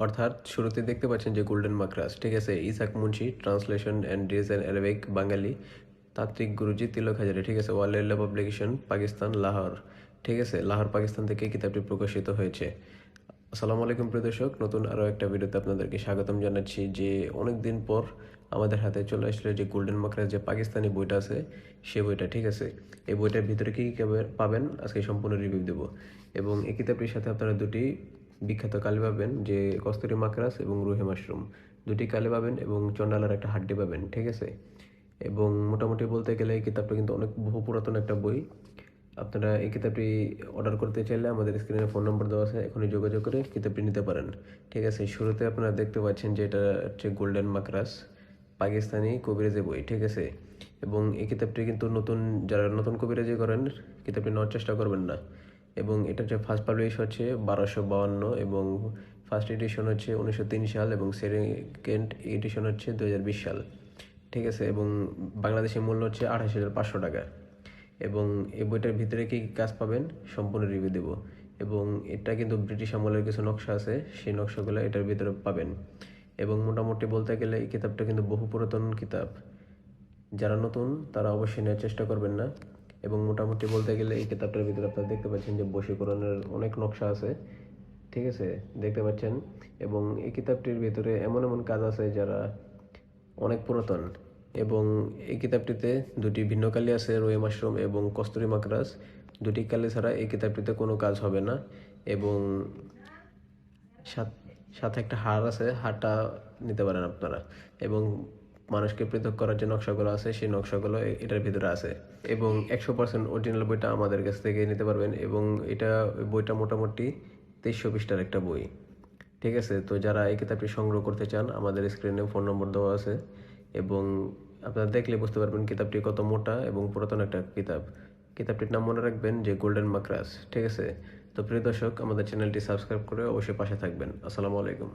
অর্থাৎ শুরুতে দেখতে পাচ্ছেন যে গোল্ডেন মাকরাস, ঠিক আছে। Isak Munshi, translation and design Arabic, Bangali. তাত্ত্বিক গুরুজি তিলক হাজারি, ঠিক আছে। ওয়ালেল্লা পাবলিকেশন, পাকিস্তান, লাহোর, ঠিক আছে। লাহোর, পাকিস্তান থেকে কিতাবটি প্রকাশিত হয়েছে। আসসালামু আলাইকুম প্রিয় দর্শক, নতুন আরও একটা ভিডিওতে আপনাদেরকে স্বাগতম জানাচ্ছি। যে অনেক দিন পর আমাদের হাতে চলে আসলো যে গোল্ডেন মাকরাস যে পাকিস্তানি বইটা আছে, সে বইটা, ঠিক আছে। এই বইটার ভিতরে কী কী পাবেন আজকে সম্পূর্ণ রিভিউ দেবো। এবং এই কিতাবটির সাথে আপনারা দুটি বিখ্যাত কালি পাবেন, যে কস্তুরি মাকরাস এবং রুহে মাশরুম, দুটি কালি পাবেন এবং চন্ডালার একটা হাড্ডি পাবেন, ঠিক আছে। এবং মোটামুটি বলতে গেলে এই কিতাবটা কিন্তু অনেক বহু পুরাতন একটা বই। আপনারা এই কিতাবটি অর্ডার করতে চাইলে আমাদের স্ক্রিনে ফোন নম্বর দেওয়া আছে, এখনই যোগাযোগ করে কিতাবটি নিতে পারেন, ঠিক আছে। শুরুতে আপনারা দেখতে পাচ্ছেন যে এটা হচ্ছে গোল্ডেন মাকরাস, পাকিস্তানি কবিরাজি বই, ঠিক আছে। এবং এই কিতাবটি কিন্তু যারা নতুন কবিরাজি করেন কিতাবটি নেওয়ার চেষ্টা করবেন না। এবং এটা যে ফার্স্ট পাবলিশ হচ্ছে 1252 এবং ফার্স্ট এডিশন হচ্ছে 1903 সাল এবং সেকেন্ড এডিশন হচ্ছে 2020 সাল, ঠিক আছে। এবং বাংলাদেশি মূল্য হচ্ছে 28,500 টাকা। এবং এই বইটার ভিতরে কী কাজ পাবেন সম্পূর্ণ রিভিউ দেব। এবং এটা কিন্তু ব্রিটিশ আমলের কিছু নকশা আছে, সেই নকশাগুলো এটার ভিতরে পাবেন। এবং মোটামুটি বলতে গেলে এই কিতাবটা কিন্তু বহু পুরাতন কিতাব, যারা নতুন তারা অবশ্যই নেওয়ার চেষ্টা করবেন না। এবং মোটামুটি বলতে গেলে এই কিতাবটার ভিতরে আপনারা দেখতে পাচ্ছেন যে বশীকরণের অনেক নকশা আছে, ঠিক আছে, দেখতে পাচ্ছেন। এবং এই কিতাবটির ভিতরে এমন এমন কাজ আছে যারা অনেক পুরাতন। এবং এই কিতাবটিতে দুটি ভিন্ন কালি আছে, রুহে মাশরুম এবং কস্তুরি মাকরাস। দুটি কালি ছাড়া এই কিতাবটিতে কোনো কাজ হবে না। এবং সাথে একটা হার আছে, হারটা নিতে পারেন আপনারা। এবং মানুষকে পৃথক করার যে নকশাগুলো আছে সেই নকশাগুলো এটার ভিতরে আছে। এবং 100% অরিজিনাল বইটা আমাদের কাছ থেকে নিতে পারবেন। এবং বইটা মোটামুটি 2300 পৃষ্ঠার একটা বই, ঠিক আছে। তো যারা এই কিতাবটি সংগ্রহ করতে চান আমাদের স্ক্রিনে ফোন নম্বর দেওয়া আছে। এবং আপনারা দেখলে বুঝতে পারবেন কিতাবটি কত মোটা এবং পুরাতন একটা কিতাব। কিতাবটির নাম মনে রাখবেন যে গোল্ডেন মাকরাস, ঠিক আছে। তো প্রিয় দর্শক, আমাদের চ্যানেলটি সাবস্ক্রাইব করে অবশ্যই পাশে থাকবেন। আসসালামু আলাইকুম।